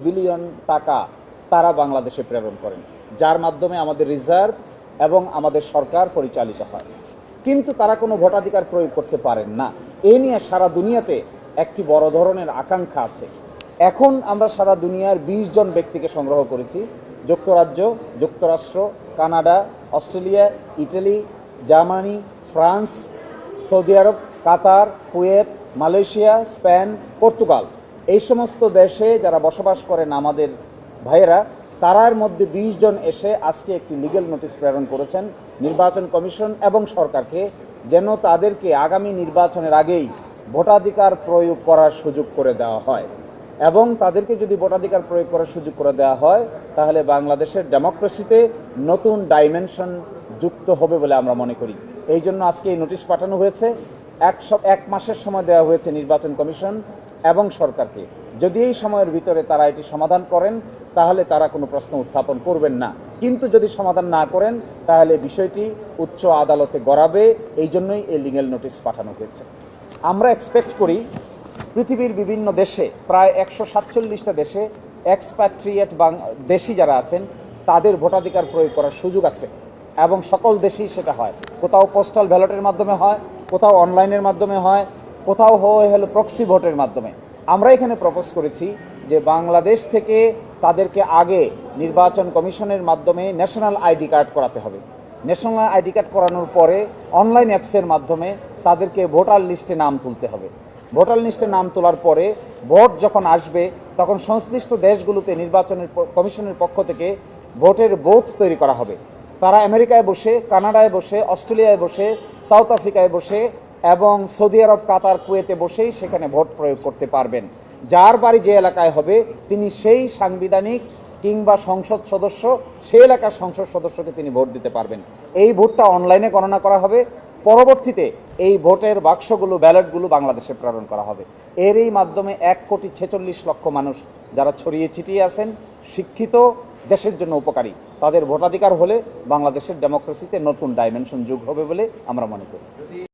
Billion টাকা তারা বাংলাদেশে প্রেরণ করেন, যার মাধ্যমে আমাদের রিজার্ভ এবং আমাদের সরকার পরিচালিত হয়। কিন্তু তারা কোনো ভোটাধিকার প্রয়োগ করতে পারেন না। এ নিয়ে সারা দুনিয়াতে একটি বড় ধরনের আকাঙ্ক্ষা আছে। এখন আমরা সারা দুনিয়ার 20 জন ব্যক্তিকে সংগ্রহ করেছি। যুক্তরাজ্য, যুক্তরাষ্ট্র, Canada, Australia, Italy, Germany, France, Saudi Arab, Qatar, Kuwait, Malaysia, Spain, Portugal, এই সমস্ত দেশে যারা বসবাস করেন আমাদের ভাইয়েরা, তারার মধ্যে 20 জন এসে আজকে একটি লিগ্যাল নোটিশ প্রেরণ করেছেন নির্বাচন কমিশন এবং সরকারকে, যেন তাদেরকে আগামী নির্বাচনের আগেই ভোটাধিকার প্রয়োগ করার সুযোগ করে দেওয়া হয়। এবং তাদেরকে যদি ভোটাধিকার প্রয়োগ করার সুযোগ করে দেওয়া হয়, তাহলে বাংলাদেশের ডেমোক্রেসিতে নতুন ডাইমেনশন যুক্ত হবে বলে আমরা মনে করি। এই জন্য আজকে এই নোটিশ পাঠানো হয়েছে। এক মাসের সময় দেওয়া হয়েছে নির্বাচন কমিশন এবং সরকারকে। যদি এই সময়ের ভিতরে তারা এটি সমাধান করেন, তাহলে তারা কোনো প্রশ্ন উত্থাপন করবেন না। কিন্তু যদি সমাধান না করেন, তাহলে বিষয়টি উচ্চ আদালতে গড়াবে। এই জন্যই এই লিগ্যাল নোটিশ পাঠানো হয়েছে। আমরা এক্সপেক্ট করি পৃথিবীর বিভিন্ন দেশে, প্রায় 147টা দেশে এক্সপ্যাট্রিয়েট দেশি যারা আছেন, তাদের ভোটাধিকার প্রয়োগ করার সুযোগ আছে এবং সকল দেশেই সেটা হয়। কোথাও পোস্টাল ব্যালটের মাধ্যমে হয়, কোথাও অনলাইনের মাধ্যমে হয়, কোথাও হলো প্রক্সি ভোটের মাধ্যমে। আমরা এখানে প্রপোজ করেছি যে বাংলাদেশ থেকে তাদেরকে আগে নির্বাচন কমিশনের মাধ্যমে ন্যাশনাল আইডি কার্ড করাতে হবে। ন্যাশনাল আইডি কার্ড করানোর পরে অনলাইন অ্যাপসের মাধ্যমে তাদেরকে ভোটার লিস্টে নাম তুলতে হবে। ভোটার লিস্টে নাম তোলার পরে ভোট যখন আসবে, তখন সংশ্লিষ্ট দেশগুলোতে নির্বাচনের কমিশনের পক্ষ থেকে ভোটের বুথ তৈরি করা হবে। তারা আমেরিকায় বসে, কানাডায় বসে, অস্ট্রেলিয়ায় বসে, সাউথ আফ্রিকায় বসে এবং সৌদি আরব, কাতার, কুয়েতে বসেই সেখানে ভোট প্রয়োগ করতে পারবেন। যার বাড়ি যে এলাকায় হবে, তিনি সেই সাংবিধানিক কিংবা সংসদ সদস্য, সেই এলাকার সংসদ সদস্যকে তিনি ভোট দিতে পারবেন। এই ভোটটা অনলাইনে গণনা করা হবে। পরবর্তীতে এই ভোটের বাক্সগুলো, ব্যালটগুলো বাংলাদেশে প্রেরণ করা হবে। এরই মাধ্যমে 1,46,00,000 মানুষ যারা ছড়িয়ে ছিটিয়ে আছেন, শিক্ষিত, দেশের জন্য উপকারী, তাদের ভোটাধিকার হলে বাংলাদেশের ডেমোক্রেসিতে নতুন ডাইমেনশন যোগ হবে বলে আমরা মনে করি।